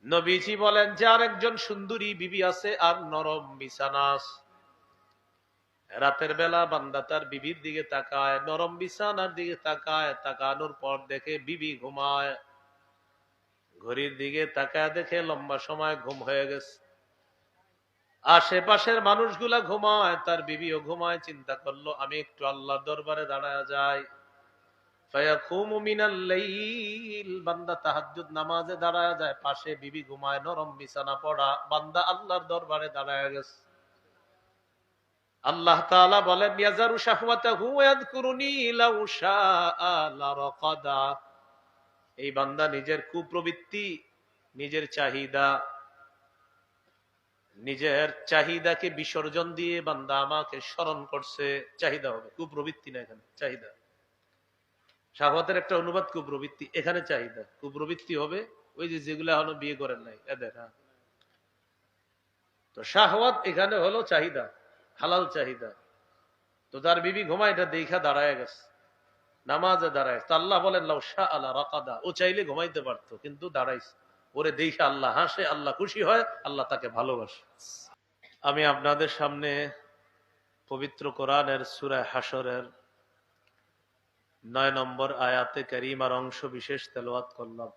নবীজি বলেন যে আরেকজন সুন্দরী বিবি আছে আর নরম বিছানা আছে। রাতের বেলা বান্দা তার বিবির দিকে তাকায়, নরম বিছানার দিকে তাকায়, তাকানোর পর দেখে বিবি ঘুমায়। ঘড়ির দিকে তাকায় দেখে লম্বা সময় ঘুম হয়ে গেছে। আশেপাশের মানুষগুলা ঘুমায়, তার বিবিও ঘুমায়। চিন্তা করলো আমি একটু আল্লাহর দরবারে দাঁড়ায় যাই। ফায়াকুমু মিনাল লাইল, বান্দা তাহাজ্জুদ নামাজে দাঁড়ায় যায়, পাশে বিবি ঘুমায়, নরম বিছানা পড়া, বান্দা আল্লাহর দরবারে দাঁড়ায় গেছে। আল্লাহ তাআলা বলেন ইয়াজারু শাহওয়াতাহু ওয়া ইয়াযকুরুনি লাউ শাআ লারাকাদা। এই বান্দা নিজের কুপ্রবৃত্তি, নিজের চাহিদাকে বিসর্জন দিয়ে বান্দা আমাকে স্মরণ করছে। চাহিদা হবে, কুপ্রবৃত্তি না, এখানে চাহিদা। শাহওয়াতের একটা অনুবাদ কুপ্রবৃত্তি, এখানে চাহিদা। কুপ্রবৃত্তি হবে ওই যে যেগুলো এখনো বিয়ে করেন নাই এদের। হ্যাঁ, তো শাহওয়াত এখানে হলো চাহিদা, হালাল চাহিদা। তো তার বিবি ঘুমায়, এটা দেখা দাঁড়ায় গেছে, নামাজে দাঁড়ায়। তো আল্লাহ বলেন লাউ শাআ আলা রাকাদা, ও চাইলে ঘুমাইতে পারতো কিন্তু দাঁড়াইছে। ওরে দেখে আল্লাহ হাসে, আল্লাহ খুশি হয়, আল্লাহ তাকে ভালোবাসে। আমি আপনাদের সামনে পবিত্র কোরআনের সূরা হাশরের 9 নম্বর আয়াতে কারিমার অংশ বিশেষ তেলাওয়াত করলাম।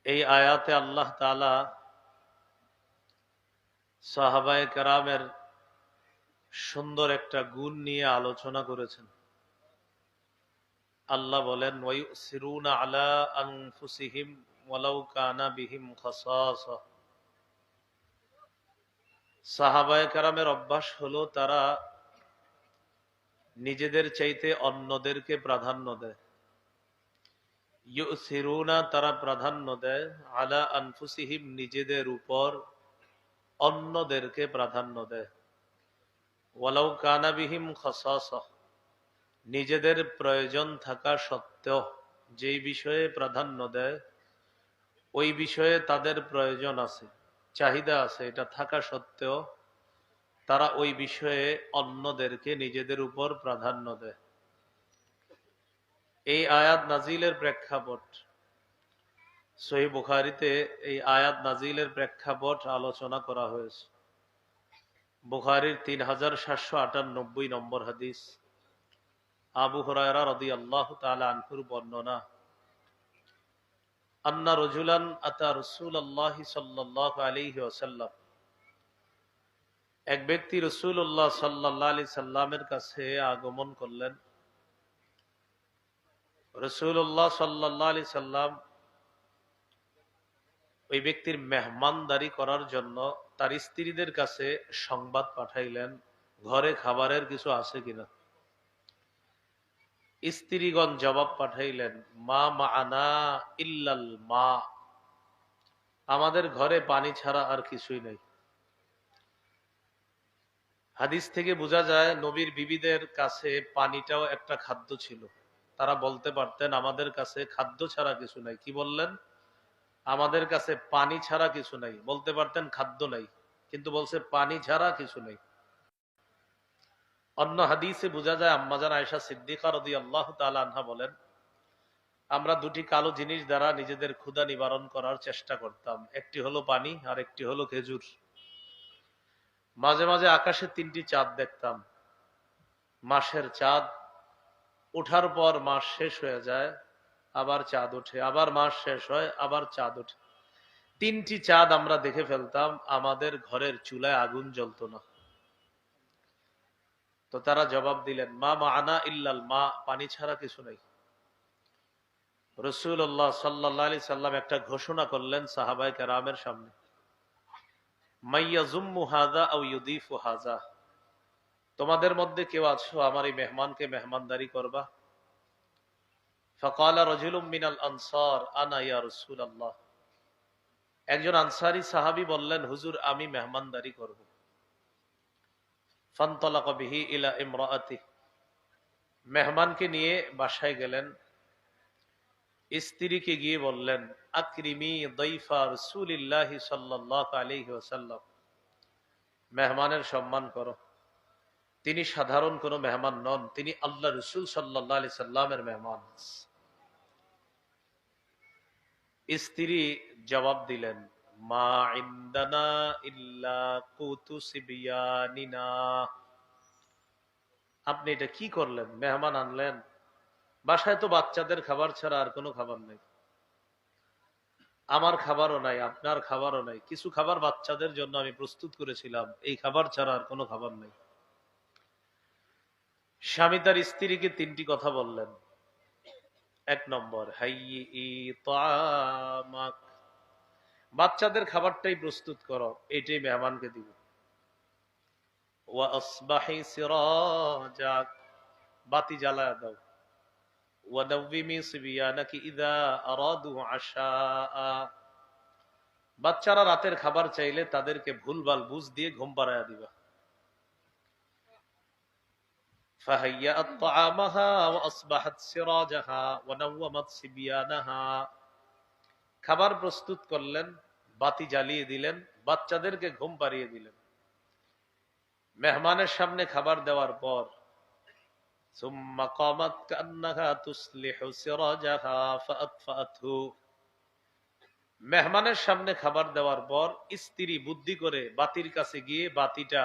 এই আয়াতে আল্লাহ তাআলা সাহাবায়ে কেরামের সুন্দর একটা গুণ নিয়ে আলোচনা করেছেন। আল্লাহ বলেন ওয়ায়ুসিরুনা আলা আনফুসিহিম ওয়ালাউ কানা বিহিম খাসাসা। সাহাবায়ে কেরামের অভ্যাস হলো তারা নিজেদের চাইতে অন্যদেরকে প্রাধান্য দেয়। ইউসিরুনা, তারা প্রাধান্য দেয়, আলা আনফুসিহিম, নিজেদের উপর অন্যদেরকে প্রাধান্য দেয়। ওয়ালাউ কানা বিহিম খাসাসা, নিজেদের প্রয়োজন থাকা সত্ত্বেও যেই বিষয়ে প্রাধান্য দেয় ওই বিষয়ে তাদের প্রয়োজন আছে, চাহিদা আছে, এটা থাকা সত্ত্বেও তারা ওই বিষয়ে অন্যদেরকে নিজেদের উপর প্রাধান্য দেয়। এই আয়াত নাজিলের প্রেক্ষাপট, সহিহ বুখারীতে এই আয়াত নাজিলের প্রেক্ষাপট আলোচনা করা হয়েছে। বুখারীর 3798 নম্বর হাদিস, আবু হুরায়রা রাদিয়াল্লাহু তাআলা আনহুর বর্ণনা, আন্না রাজুলান আতা রাসূলুল্লাহি সাল্লাল্লাহু আলাইহি ওয়াসাল্লাম, এক ব্যক্তি রাসূলুল্লাহ সাল্লাল্লাহু আলাইহি সাল্লামের কাছে আগমন করলেন। রাসূলুল্লাহ সাল্লাল্লাহু আলাইহি সাল্লাম ওই ব্যক্তির মেহমানদারি করার জন্য তার স্ত্রীদের কাছে সংবাদ পাঠাইলেন, ঘরে খাবারের কিছু আছে কিনা। স্ত্রীগণ জবাব পাঠাইলেন, মা মাআনা ইল্লাল মা, আমাদের ঘরে পানি ছাড়া আর কিছুই নেই। হাদিস থেকে বোঝা যায় নবীর বিবিদের কাছে পানিটাও একটা খাদ্য ছিল। তারা বলতে পারতেন আমাদের কাছে খাদ্য ছাড়া কিছু নাই। কি বললেন? আমাদের কাছে পানি ছাড়া কিছু নাই। বলতে পারতেন খাদ্য নাই, কিন্তু বলছে পানি ছাড়া কিছু নাই। অন্য হাদিসে বোঝা যায় আম্মাজান আয়েশা সিদ্দিকা রাদিয়াল্লাহু তাআলা আনহা বলেন, আমরা দুটি কালো জিনিস দ্বারা নিজেদের ক্ষুধা নিবারণ করার চেষ্টা করতাম। একটি হলো পানি আর একটি হলো খেজুর। মাঝে মাঝে আকাশে 3টি চাঁদ দেখতাম। মাসের চাঁদ ওঠার পর মাস শেষ হয়ে যায়, আবার চাঁদ ওঠে, আবার মাস শেষ হয়, আবার চাঁদ ওঠে। 3টি চাঁদ আমরা দেখে ফেলতাম, আমাদের ঘরের চুলায় আগুন জ্বলতো না। তো তারা জবাব দিলেন, মা মাআনা ইল্লাল মা, পানি ছাড়া কিছু নাই। রাসূলুল্লাহ সাল্লাল্লাহু আলাইহি সাল্লাম একটা ঘোষণা করলেন সাহাবায়ে কেরামের সামনে, মাইয়াজুম্মু হাযা আও ইউদিফু হাযা, তোমাদের মধ্যে কেউ আছো আমার এই মেহমানকে মেহমানদারি করবা। ফাকালা রাজুলুম মিনাল আনসার আনা ইয়া রাসূলুল্লাহ, একজন আনসারী সাহাবী বললেন, হুজুর আমি মেহমানদারি করব। ফানতালাকা বিহি ইলা ইমরাআতিহি, মেহমানকে নিয়ে বাসায় গেলেন। স্ত্রীকে গিয়ে বললেন, আকরিমি দাইফা রাসূলিল্লাহি সাল্লাল্লাহু আলাইহি ওয়াসাল্লাম, মেহমানের সম্মান করো। তিনি সাধারণ কোনো মেহমান নন, তিনি আল্লাহ রাসূল সাল্লাল্লাহু আলাইহি সাল্লামের মেহমান। স্ত্রী জবাব দিলেন, মা ইনদানা ইল্লা কুতু সিবিয়ানিনা। আপনি এটা কি করলেন? মেহমান আনলেন, বাসায় তো বাচ্চাদের খাবার ছাড়া আর কোনো খাবার নেই। আমার খাবারও নাই, আপনার খাবারও নাই। কিছু খাবার বাচ্চাদের জন্য আমি প্রস্তুত করেছিলাম, এই খাবার ছাড়া আর কোনো খাবার নেই। স্বামী তার স্ত্রীকে তিনটি কথা বললেন। এক নম্বর, হাইয়ি তামাক, বাচ্চাদের খাবারটাই প্রস্তুত করো, এইটাই মেহমানকে দিব। ওয়া আসবাহি সিরাজাক, বাতি জ্বালায়া দাও। ওয়া নাওয়িমি সিবিয়ানাকি ইযা আরাদু আশা, বাচ্চারা রাতের খাবার চাইলে তাদেরকে ভুলভাল বুঝ দিয়ে ঘুম পাড়ায়া দিবা। ফাহাইয়াত তাআমাহা ওয়া আসবাহাত সিরাজাহা ওয়া নাওয়ামাত সিবিয়ানাহা, খাবার প্রস্তুত করলেন, বাতি জ্বালিয়ে দিলেন, বাচ্চাদেরকে ঘুম পাড়িয়ে দিলেন। মেহমানের সামনে খাবার দেওয়ার পর সুম্মা কামাত কান্নাহা তুসলিহু সিরাজাহা ফাআতফাআতহু, মেহমানের সামনে খাবার দেওয়ার পর স্ত্রী বুদ্ধি করে বাতির কাছে গিয়ে বাতিটা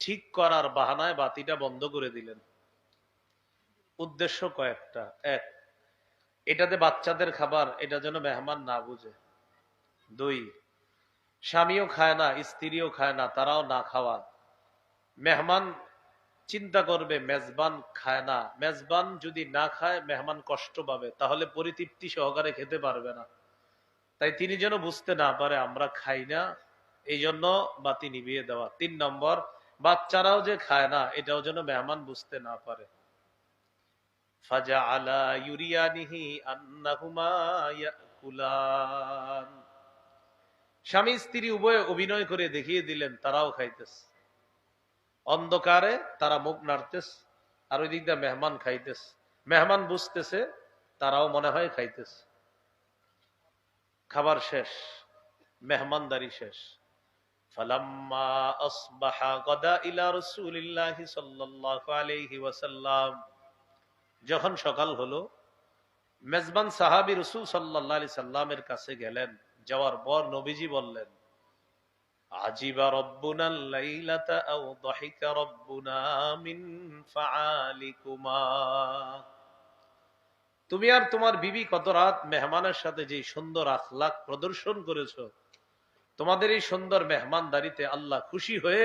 ঠিক করার বাহানায় বাতিটা বন্ধ করে দিলেন। উদ্দেশ্য কয়েকটা। এক, এটাতে বাচ্চাদের খাবার, এটা যেন মেহমান না বুঝে। দুই, স্বামীও খায় না, স্ত্রীও খায় না, তারাও না খাওয়া। মেহমান চিন্তা করবে মেজবান খায় না, মেজবান যদি না খায় মেহমান কষ্ট পাবে, তাহলে পরিতৃপ্তি সহকারে খেতে পারবে না। তাই তিনি যেন বুঝতে না পারে আমরা খাই না, এই জন্য বাতি নিভিয়ে দেওয়া। তিন নম্বর, বাচ্চারাও যে খায় না এটাও যেন মেহমান বুঝতে না পারে। ফাজআলা ইউরিয়ানিহি আন্নাহুমা ইয়াকুলান, স্বামী স্ত্রী উভয়ে অভিনয় করে দেখিয়ে দিলেন তারাও খাইতেছে। অন্ধকারে তারা মুখ নাড়তেছে, আর ওই দিক দিয়ে মেহমান খাইতেছে। মেহমান বুঝতেছে, তারাও মনে হয় খাইতেছে। খাবার শেষ, মেহমানদারি শেষ। ফালাম্মা আসবাহা গাদা ইলা রাসূলিল্লাহি সাল্লাল্লাহু আলাইহি ওয়াসাল্লাম, যখন সকাল হলো মেজবান সাহাবী রাসূল সাল্লাল্লাহু আলাইহি সাল্লামের কাছে গেলেন। যাওয়ার পর নবীজি বললেন, আজিবা রব্বুনাল লাইলাতা আও দাহিকা রব্বুনা মিন ফাআলিকুমা, তুমি আর তোমার বিবি কত রাত মেহমানের সাথে যে সুন্দর আখলাক প্রদর্শন করেছো, তোমাদের এই সুন্দর মেহমানদারিতে আল্লাহ খুশি হয়ে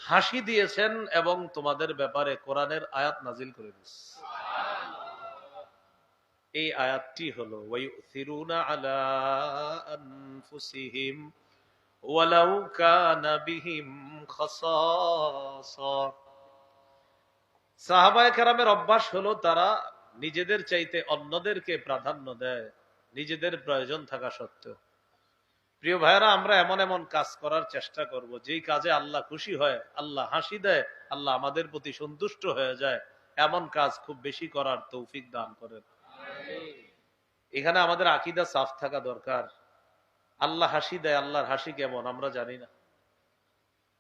হাসি দিয়েছেন এবং তোমাদের ব্যাপারে কোরআনের আয়াত নাজিল করে দিয়েছেন। এই আয়াতটি হলো ওয়ায়ুসিরুনা আলা আনফুসিহিম ওয়ালাউ কানা বিহিম খাসাসা, সাহাবায়ে কেরামের অভ্যাস হলো তারা নিজেদের চাইতে অন্যদেরকে প্রাধান্য দেয়, নিজেদের প্রয়োজন থাকা সত্ত্বেও। প্রিয় ভাইরা, আমরা এমন এমন কাজ করার চেষ্টা করব যেই কাজে আল্লাহ খুশি হয়, আল্লাহ হাসি দেয়, আল্লাহ আমাদের প্রতি সন্তুষ্ট হয়ে যায়। এমন কাজ খুব বেশি করার তৌফিক দান করেন। এখানে আমাদের আকীদা সাফ থাকা দরকার। আল্লাহ হাসি দেয়, আল্লাহর হাসি কেমন আমরা জানি না।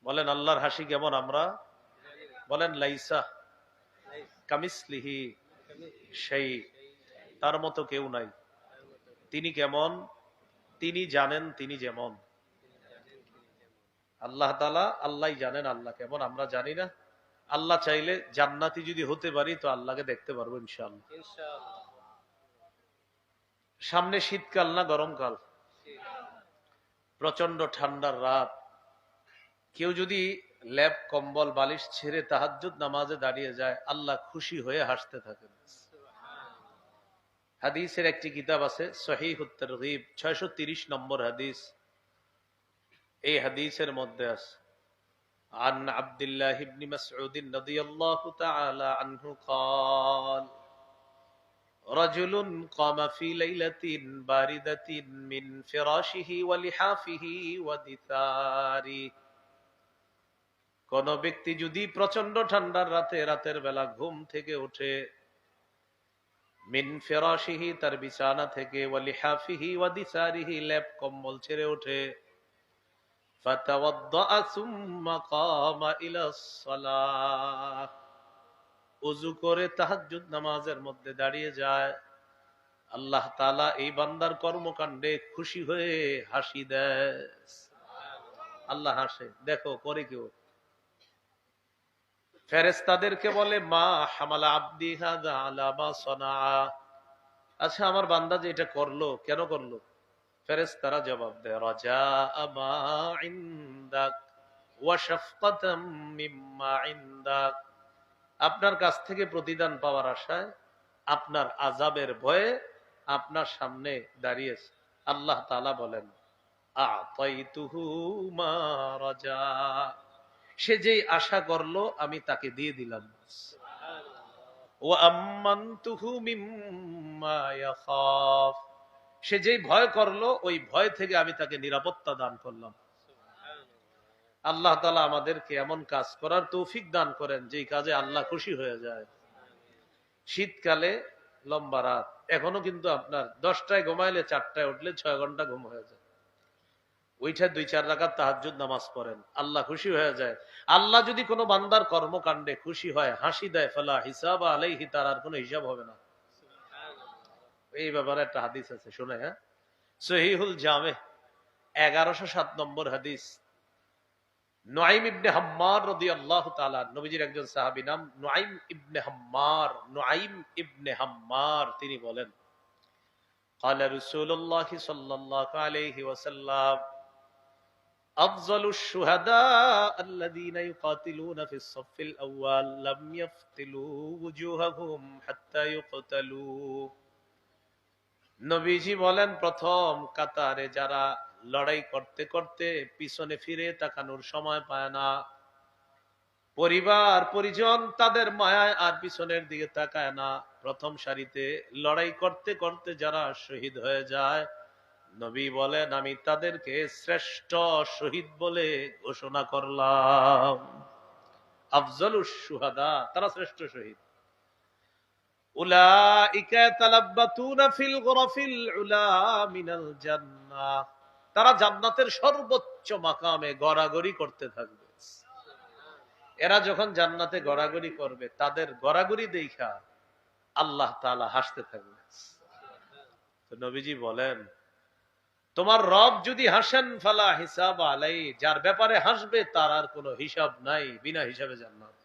বলেন আল্লাহর হাসি কেমন আমরা? বলেন লাইসা কামিসলিহি সেই, তার মতো কেউ নাই। তিনি কেমন? তিনি জানেন তিনি যেমন। আল্লাহ তাআলা আল্লাহই জানেন আল্লাহ কেমন, আমরা জানি না। আল্লাহ চাইলে জান্নাতি যদি হতে পারি তো আল্লাহকে দেখতে পারবো ইনশাআল্লাহ। সামনে শীতকাল না গরমকাল, প্রচন্ড ঠান্ডার রাত। কেউ যদি ল্যাপ কম্বল বালিশ ছেড়ে তাহাজ্জুদ নামাজে দাঁড়িয়ে যায়, আল্লাহ খুশি হয়ে হাসতে থাকেন। হাদিসের একটি কিতাব আছে সহিহুত তারগীব, 630 নম্বর হাদিস। এই হাদিসের মধ্যে আছে عن عبد الله بن مسعود رضي الله تعالى عنه قال رجل قام في ليلة باردة من فراشه ولحافه ودثاره, কোন ব্যক্তি যদি প্রচন্ড ঠান্ডার রাতে রাতের বেলা ঘুম থেকে উঠে, মিন ফিরাশিহি তার বিছানা থেকে, ওয়ালিহাফিহি ওয়াদিসারিহি লেপ কম্বল ছেড়ে ওঠে, ফাতাওয়াদ্দা সুম্মা কামা ইলাস সালাহ, ওযু করে তাহাজ্জুদ নামাজের মধ্যে দাঁড়িয়ে যায়, আল্লাহ তাআলা এই বান্দার কর্মকাণ্ডে খুশি হয়ে হাসি দেয়। আল্লাহ হাসে, দেখো করে কেউ। ফেরেশতাদেরকে বলে মা হামালা আবদি হাযা আলা মা সানা, আচ্ছা আমার বান্দা যে এটা করলো কেন করলো? ফেরেশতারা জবাব দেয় রাজা মা ইনদাক ওয়া শাফকাতাম মিম্মা ইনদাক, আপনার কাছ থেকে প্রতিদান পাওয়ার আশায়, আপনার আযাবের ভয়ে আপনার সামনে দাঁড়িয়েছে। আল্লাহ তাআলা বলেন আ'তাইতুহু মা রাজা, সে যেই আশা করলো আমি তাকে দিয়ে দিলাম। ওয়া আম্মানতুহু মিম্মা ইয়াখাফ, সে যেই ভয় করলো ওই ভয় থেকে আমি তাকে নিরাপত্তা দান করলাম। আল্লাহ তাআলা আমাদেরকে এমন কাজ করার তৌফিক দান করেন যেই কাজে আল্লাহ খুশি হয়ে যায়। শীতকালে লম্বা রাত, এখনো কিন্তু আপনার 10টায় ঘুমাইলে 4টায় উঠলে 6 ঘন্টা ঘুম হয়ে যায়। ওইটা 2-4 রাকাত তাহাজ্জুদ নামাজ পড়েন, আল্লাহ খুশি হয়ে যায়। আল্লাহ যদি কোনো বান্দার কর্মকাণ্ডে খুশি হয়, হাসি দেয়, ফালা হিসাব আলাইহি, তার আর কোনো হিসাব হবে না। এই ব্যাপারে একটা হাদিস আছে, শুনে হ্যাঁ, সহিহুল জামে 1107 নম্বর হাদিস। নুআইম ইবনে হাম্মার রাদিয়াল্লাহু তাআলা, নবীজির একজন সাহাবী, নাম নুআইম ইবনে হাম্মার, নুআইম ইবনে হাম্মার, তিনি বলেন قال رسول الله صلى الله عليه وسلم أفضل الشهداء الذين يقاتلون في الصف الأول لم يفتلوا وجوههم حتى يقتلوا। নবীজি বলেন প্রথম কাতারে যারা লড়াই করতে করতে পিছনে ফিরে তাকানোর সময় পায় না, পরিবার পরিজন তাদের মায়ায় আর পিছনের দিকে তাকায় না, প্রথম সারিতে লড়াই করতে করতে যারা শহীদ হয়ে যায়, নবী বলেন আমি তাদেরকে শ্রেষ্ঠ শহীদ বলে ঘোষণা করলাম। আফজালুশ শুহাদা, তারা শ্রেষ্ঠ শহীদ। উলাইকা তালাব্বাতুনা ফিল গুরাফিল উলা মিনাল জান্নাহ, তারা জান্নাতের সর্বোচ্চ মাকামে গড়াগড়ি করতে থাকবে। এরা যখন জান্নাতে গড়াগড়ি করবে, তাদের গড়াগড়ি দেখা আল্লাহ তাআলা হাসতে থাকবে। তো নবীজি বলেন তোমার রব যদি হাসেন ফালা হিসাব আলাই, যার ব্যাপারে হাসবে তার আর কোনো হিসাব নাই, বিনা হিসাবে জান্নাত।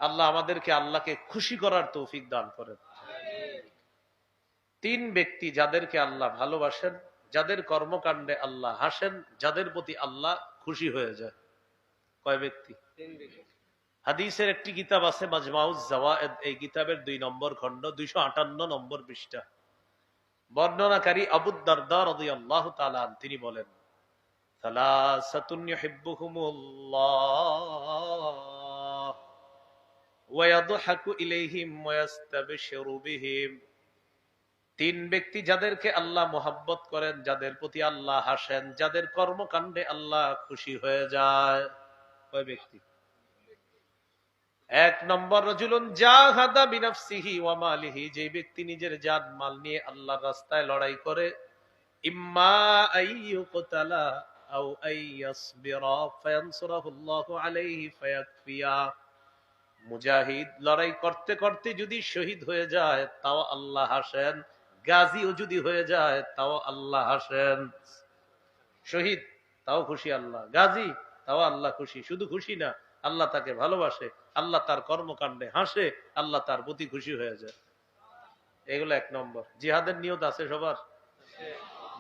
আল্লাহ আমাদেরকে আল্লাহকে খুশি করার তৌফিক দান করেন। 3 ব্যক্তি যাদেরকে আল্লাহ ভালোবাসেন, যাদের কর্মকাণ্ডে আল্লাহ হাসেন, যাদের প্রতি আল্লাহ খুশি হয়ে যায়। কয় ব্যক্তি? 3 ব্যক্তি। হাদিসের একটি কিতাব আছে মাজমাউজ জাওয়ায়েদ, এই কিতাবের 2 নম্বর খণ্ড 258 নম্বর পৃষ্ঠা। বর্ণনাকারী আবু দারদা রাদিয়াল্লাহু তাআলা তিনি বলেন সালাসাতুন ইউহিব্বুহুমুল্লাহ ওয়া ইয়াদহাকু ইলাইহিম ওয়া ইয়াস্তাবশিরু বিহিম। 3 ব্যক্তি যাদেরকে আল্লাহ মোহাব্বত করেন, যাদের প্রতি আল্লাহ হাসেন, যাদের কর্মকাণ্ডে আল্লাহ খুশি হয়ে যায়। কয় ব্যক্তি? 1 নম্বর রাজুলুন জাহাদা বিনাফসিহি ওয়া মালিহি, যে ব্যক্তি নিজের জান মাল নিয়ে আল্লাহর রাস্তায় লড়াই করে, ইম্মা আইয়ুকতালা আও আইয়াসবিরা ফায়ানসুরাহুল্লাহু আলাইহি ফায়াকফিয়া। মুজাহিদ লড়াই করতে করতে যদি শহীদ হয়ে যায় তাও আল্লাহ হাসেন, গাজীও যদি হয়ে যায় তাও আল্লাহ হাসেন। শহীদ তাও খুশি আল্লাহ, গাজী তাও আল্লাহ খুশি। শুধু খুশি না, আল্লাহ তাকে ভালোবাসে, আল্লাহ তার কর্মকাণ্ডে হাসে, আল্লাহ তার প্রতি খুশি হয়ে যায়। এগুলো 1 নম্বর। জিহাদের নিয়ত আছে সবার?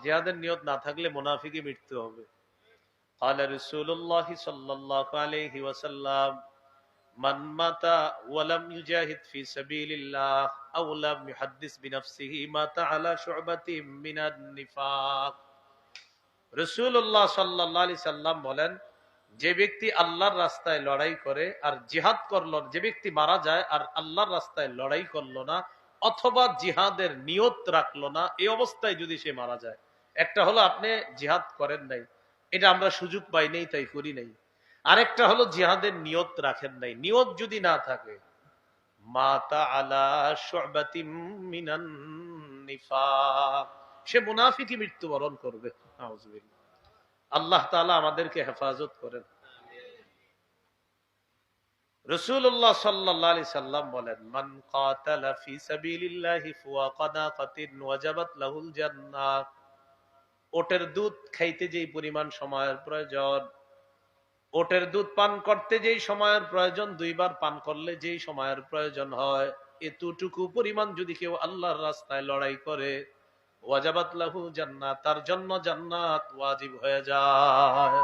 জিহাদের নিয়ত না থাকলে মুনাফিকি মৃত্যু হবে। قال رسول الله صلى الله عليه وسلم من مات ولم يجاهد في سبيل الله أو لم يحدث بنفسه مات على شعبة من النفاق। রাসূলুল্লাহ সাল্লাল্লাহু আলাইহি সাল্লাম বলেন যে ব্যক্তি আল্লাহর রাস্তায় লড়াই করে আর জিহাদ করলো, যে ব্যক্তি মারা যায় আর আল্লাহর রাস্তায় লড়াই করলো না অথবা জিহাদের নিয়ত রাখলো না, এই অবস্থায় যদি সে মারা যায়। একটা হলো আপনি জিহাদ করেন নাই, এটা আমরা সুযোগ পাই নাই তাই করি নাই। আরেকটা হলো জিহাদের নিয়ত রাখেন নাই। নিয়ত যদি না থাকে, মাতা আলা শুবাতিম মিনান নিফাক, সে মুনাফিকি মৃত্যুবরণ করবে। নাউযুবিল্লাহ। আল্লাহ তাআলা আমাদেরকে হেফাজত করেন। রাসূলুল্লাহ সাল্লাল্লাহু আলাইহি সাল্লাম বলেন, মান কাতালা ফি সাবিলিল্লাহি ফাওয়াকা নাকাতিন ওয়াজাবাত লাহুল জান্নাহ। ওটের দুধ খাইতে যেই পরিমাণ সময়ের প্রয়োজন, ওটের দুধ পান করতে যেই সময়ের প্রয়োজন, দুইবার পান করলে যেই সময়ের প্রয়োজন হয়, এতটুকু পরিমাণ যদি কেউ আল্লাহর রাস্তায় লড়াই করে, ওয়াজাবাত লাহু জান্নাত, তার জন্য জান্নাত ওয়াজিব হয়ে যায়।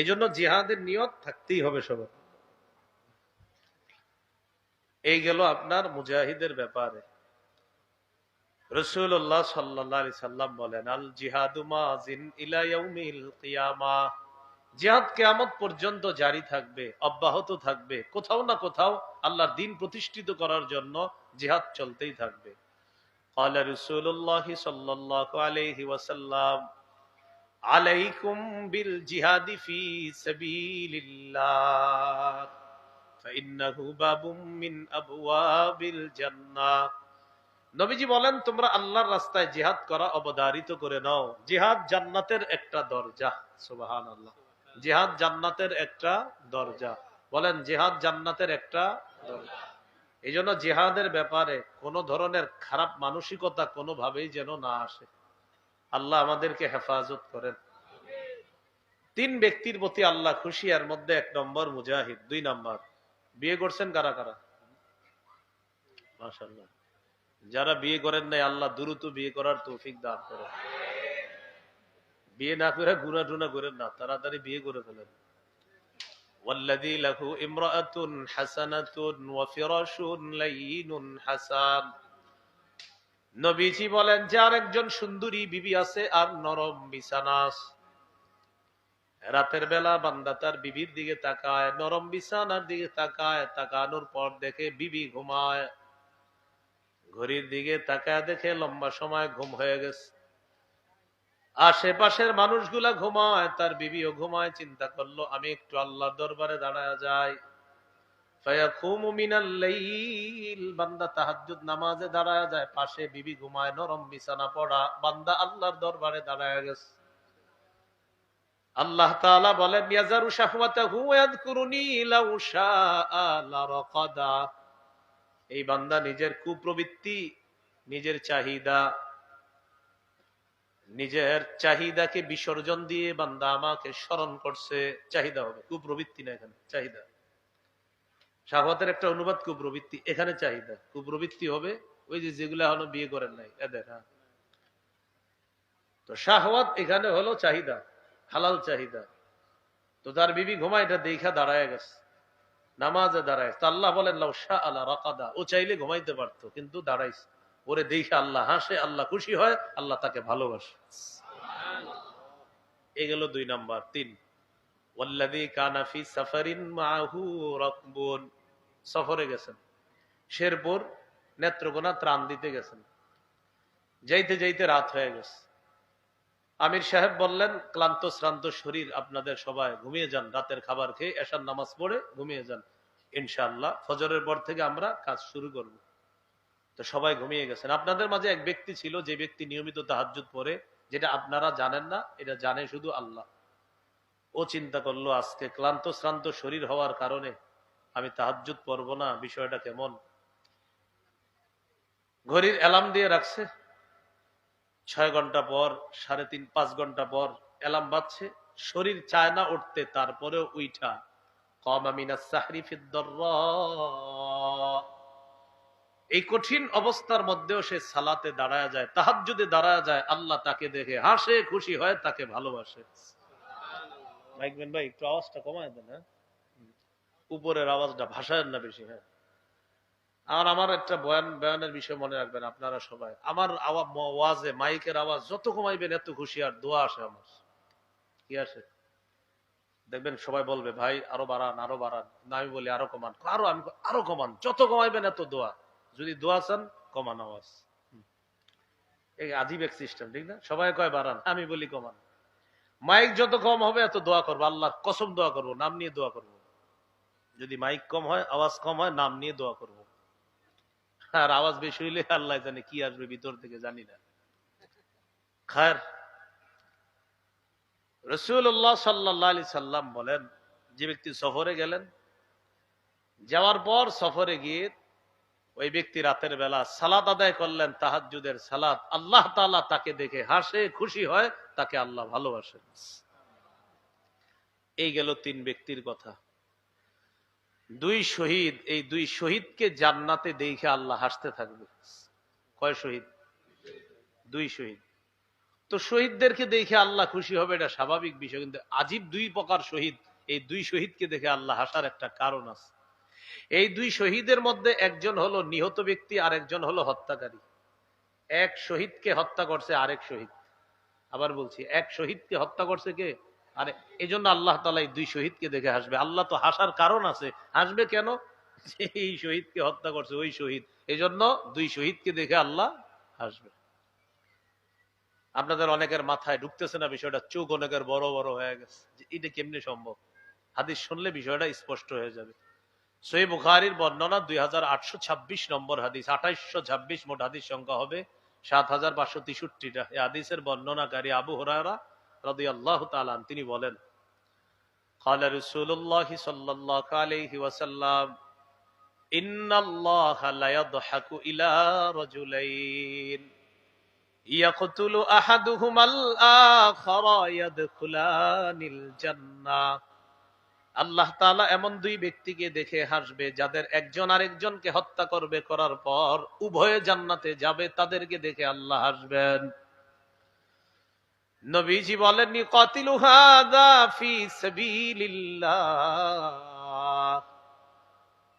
এই জন্য জিহাদের নিয়ত থাকতেই হবে সবার। এই গেল আপনার মুজাহিদের ব্যাপারে। রাসূলুল্লাহ সাল্লাল্লাহু আলাইহি সাল্লাম বলেন, আল জিহাদু মাযিন ইলা ইয়াউমিল কিয়ামাহ। জিহাদ কিয়ামত পর্যন্ত জারি থাকবে, অব্যাহত থাকবে। কোথাও না কোথাও আল্লাহর দ্বীন প্রতিষ্ঠিত করার জন্য জিহাদ চলতেই থাকবে। ক্বালা রাসূলুল্লাহ সাল্লাল্লাহু আলাইহি ওয়াসাল্লাম, আলাইকুম বিল জিহাদি ফি সাবিলিল্লাহ ফাইন্নাহু বাবুম মিন আবওয়াবিল জান্নাহ। নবীজি বলেন, তোমরা আল্লাহর রাস্তায় জিহাদ করা অবধারিত করে নাও। জিহাদ জান্নাতের একটা দরজা। সুবহানাল্লাহ। জিহাদ জান্নাতের একটা দরজা। বলেন, জিহাদ জান্নাতের একটা দরজা। এই জন্য জিহাদের ব্যাপারে কোন ধরনের খারাপ মানসিকতা কোনোভাবেই যেন না আসে। আল্লাহ আমাদেরকে হেফাজত করেন। তিন ব্যক্তির প্রতি আল্লাহ খুশি, এর মধ্যে 1 নম্বর মুজাহিদ। 2 নম্বর, বিয়ে করছেন কারা কারা? মাশাআল্লাহ। যারা বিয়ে করেন নাই, আল্লাহ দ্রুত বিয়ে করার তৌফিক দান করেন। বিয়ে না করে গুনাহ টুনা করেন না, তাড়াতাড়ি বিয়ে করে ফেলেন। ওয়াল্লাযী লাহু ইমরাআতুন হাসানাতুন ওয়া ফিরাশুন লাইয়িনুন হাসান। নবীজি বলেন, যার একজন সুন্দরী বিবি আছে আর নরম বিছানা আছে। রাতের বেলা বান্দা তার বিবির দিকে তাকায়, নরম বিছানার দিকে তাকায়, তাকানোর পর দেখে বিবি ঘুমায়। ঘড়ির দিকে তাকায় দেখে লম্বা সময় ঘুম হয়ে গেছে। আশেপাশের মানুষগুলা ঘুমায়, তার বিবিও ঘুমায়। চিন্তা করলো, আমি একটু আল্লাহর দরবারে দাঁড়ায় যাই। ফায়াকুমু মিনাল লাইল, বান্দা তাহাজ্জুদ নামাজে দাঁড়ায় যায়। পাশে বিবি ঘুমায়, নরম বিছানা পড়া, বান্দা আল্লাহর দরবারে দাঁড়ায় গেছে। আল্লাহ তাআলা বলেন, ইয়াজারু শাহওয়াতাহু ওয়া ইয়াযকুরুনি লাউ শাআ লারাকাদা। এই বান্দা নিজের কুপ্রবৃত্তি, নিজের চাহিদাকে বিসর্জন দিয়ে বান্দা আমাকে স্মরণ করছে। চাহিদা হবে, কুপ্রবৃত্তি না, এখানে চাহিদা। শাহওয়াতের একটা অনুবাদ কুপ্রবৃত্তি, এখানে চাহিদা। কুপ্রবৃত্তি হবে ওই যে যেগুলো এখনো বিয়ে করেন নাই এদের। হ্যাঁ, তো শাহওয়াত এখানে হলো চাহিদা, হালাল চাহিদা। তো তার বিবি ঘুমায়, এটা দেখা দাঁড়ায় গেছে, নামাজে দাঁড়ায়। তো আল্লাহ বলেন, লাউ শাআ লারাকাদা। ও চাইলে ঘুমাইতে পারতো, কিন্তু দাঁড়াইছে। ওরে দেখে আল্লাহ হাসে, আল্লাহ খুশি হয়, আল্লাহ তাকে ভালোবাসে। এই গেল 2 নাম্বার। 3, ওয়াল্লাযী কানা ফি সাফারিন মাআহু রাকবুন। সফরে গেছেন, শেরপুর নেত্রকোনা ত্রাণ দিতে গেছেন। যাইতে যাইতে রাত হয়ে গেছে। আমির সাহেব বললেন, ক্লান্ত শ্রান্ত শরীর আপনাদের, সবাই ঘুমিয়ে যান। রাতের খাবার খেয়ে এশার নামাজ পড়ে ঘুমিয়ে যান, ইনশাআল্লাহ ফজরের পর থেকে আমরা কাজ শুরু করব। তো সবাই ঘুমিয়ে গেছেন। আপনাদের মাঝে এক ব্যক্তি ছিল, যে ব্যক্তি নিয়মিত তাহাজ্জুদ পড়ে, যেটা আপনারা জানেন না, এটা জানে শুধু আল্লাহ। ও চিন্তা করলো, আজকে ক্লান্ত শ্রান্ত শরীর হওয়ার কারণে আমি তাহাজ্জুদ পড়বো না, বিষয়টা কেমন। ঘড়ির অ্যালার্ম দিয়ে রাখছে। 6 ঘন্টা পর, 3.5 5 ঘন্টা পর অ্যালার্ম বাজছে। শরীর চায় না উঠতে, তারপরেও উইঠা কামা মিনাস সাহরি ফিদ দাররা। এই কঠিন অবস্থার মধ্যেও সে সালাতে দাঁড়ায় যায়, তাহাজ্জুদে দাঁড়ায় যায়। আল্লাহ তাকে দেখে হাসে, খুশি হয়, তাকে ভালোবাসে। মাইকম্যান ভাই, একটু আওয়াজটা কমায় দেন। হ্যাঁ, উপরের আওয়াজটা ভাষায় না বেশি। হ্যাঁ, আর আমার একটা বয়ানের বিষয় মনে রাখবেন আপনারা সবাই। আমার ওয়াজে মাইকের আওয়াজ যত কমাইবেন এত খুশি, আর দোয়া আসে আমার। কি আসে? দেখবেন সবাই বলবে, ভাই আরো বাড়ান, আরো বাড়ান। না, আমি বলি আরো কমান, আমি আরো কমান। যত কমাইবেন এত দোয়া। যদি দোয়া চান, কমান আওয়াজ। এই আজীব এক সিস্টেম, ঠিক না? সবাই কয় বাড়ান, আমি বলি কমান। মাইক যত কম হবে এত দোয়া করবো, আল্লাহর কসম দোয়া করবো, নাম নিয়ে দোয়া করবো। যদি মাইক কম হয়, আওয়াজ কম হয়, নাম নিয়ে দোয়া করবো। আর আওয়াজ বেশি হইলে আল্লাহ জানে কি আসবে ভিতর থেকে, জানি না। খায়ের, রাসূলুল্লাহ সাল্লাল্লাহু আলাইহি সাল্লাম বলেন, যে ব্যক্তি সফরে গেলেন, যাওয়ার পর সফরে গিয়ে ওই ব্যক্তি রাতের বেলা সালাত আদায় করলেন, তাহাজ্জুদের সালাত। আল্লাহ তাআলা তাকে দেখে হাসে, খুশি হয়, তাকে আল্লাহ ভালোবাসেন। এই গেল তিন ব্যক্তির কথা। দুই শহীদ, এই দুই শহীদকে জান্নাতে দেখে আল্লাহ হাসতে থাকবে। কয় শহীদ? দুই শহীদ। তো শহীদদেরকে দেখে আল্লাহ খুশি হবে, এটা স্বাভাবিক বিষয়, কিন্তু আজীব দুই প্রকার শহীদ। এই দুই শহীদকে দেখে আল্লাহ হাসার একটা কারণ আছে। এই দুই শহীদের মধ্যে একজন হলো নিহত ব্যক্তি, আর একজন হলো হত্যাকারী। এক শহীদকে হত্যা করছে আরেক শহীদ। আবার বলছি, এক শহীদকে হত্যা করছে কে? আরে এই জন্য আল্লাহ তাআলা এই দুই শহীদকে দেখে হাসবে। আল্লাহ তো হাসার কারণ আছে, হাসবে কেন? এই শহীদকে হত্যা করছে ওই শহীদ, এই জন্য দুই শহীদকে দেখে আল্লাহ হাসবে। আপনাদের অনেকের মাথায় ঢুকতেছে না বিষয়টা, চোখ অনেকের বড় বড় হয়ে গেছে যে এটা কেমনি সম্ভব। হাদিস শুনলে বিষয়টা স্পষ্ট হয়ে যাবে। সহিহ বুখারীর বর্ণনা 2826 নম্বর হাদিস, 2826 মোট হাদিস সংখ্যা হবে 7563টা। এই হাদিসের বর্ণনাকারী আবু হুরায়রা রাদিয়াল্লাহু তাআলা তিনি বলেন, قال رسول الله صلى الله عليه وسلم إن الله لا يضحك إلى رجلين يقتل أحدهما الآخر يدخلان الجنة। আল্লাহ তাআলা এমন দুই ব্যক্তিকে দেখে হাসবে যাদের একজন আরেকজনকে হত্যা করবে, করার পর উভয়ে জান্নাতে যাবে, তাদেরকে দেখে আল্লাহ হাসবেন। নবীজি বলেন, ইকাতিলু হাযা ফি সাবিলিল্লাহ।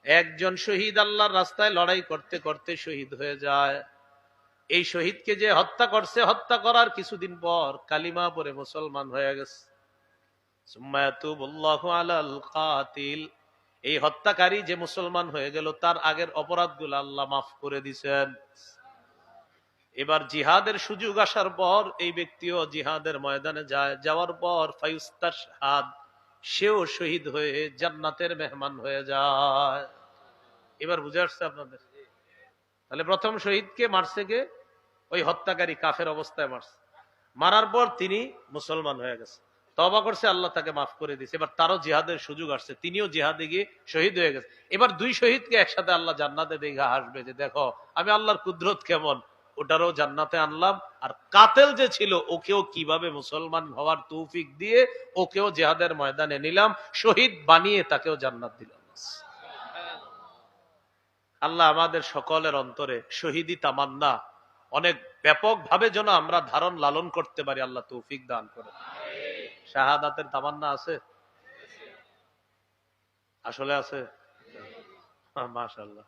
একজন শহীদ আল্লাহর রাস্তায় লড়াই করতে করতে শহীদ হয়ে যায়। এই শহীদকে যে হত্যা করছে, হত্যা করার কিছুদিন পর কালিমা পড়ে মুসলমান হয়ে গেছে। এই হত্যাকারী যে মুসলমান হয়ে গেল, তার আগের অপরাধগুলো আল্লাহ মাফ করে দিছেন। এবার জিহাদের সুযোগ আসার পর এই ব্যক্তিও জিহাদের ময়দানে যায়, যাওয়ার পর ফায়ুস্তাশহাদ, সেও শহীদ হয়ে জান্নাতের মেহমান হয়ে যায়। এবার বুঝে আসছে আপনাদের? তাহলে প্রথম শহীদকে মারছে কে? ওই হত্যাকারী কাফের অবস্থায় মারছে। মারার পর তিনি মুসলমান হয়ে গেছে, তওবা করছে, আল্লাহ তাকে মাফ করে দিয়েছে। এবার তারও জিহাদের সুযোগ আসছে, তিনিও জিহাদে গিয়ে শহীদ হয়ে গেছে। এবার দুই শহীদকে একসাথে আল্লাহ জান্নাতে দেখে হাসবে যে দেখো আমি আল্লাহর কুদরত কেমন, ওটারও জান্নাতে আনলাম, আর কাতেল যে ছিল ওকেও কিভাবে মুসলমান হওয়ার তৌফিক দিয়ে ওকেও জিহাদের ময়দানে নিলাম, শহীদ বানিয়ে তাকেও জান্নাত দিলাম। আল্লাহ আমাদের সকলের অন্তরে শহীদি তামান্না অনেক ব্যাপক ভাবে যেন আমরা ধারণ লালন করতে পারি, আল্লাহ তৌফিক দান করে। শাহাদাতের তামান্না আছে? আসলে আছে? মাশাআল্লাহ।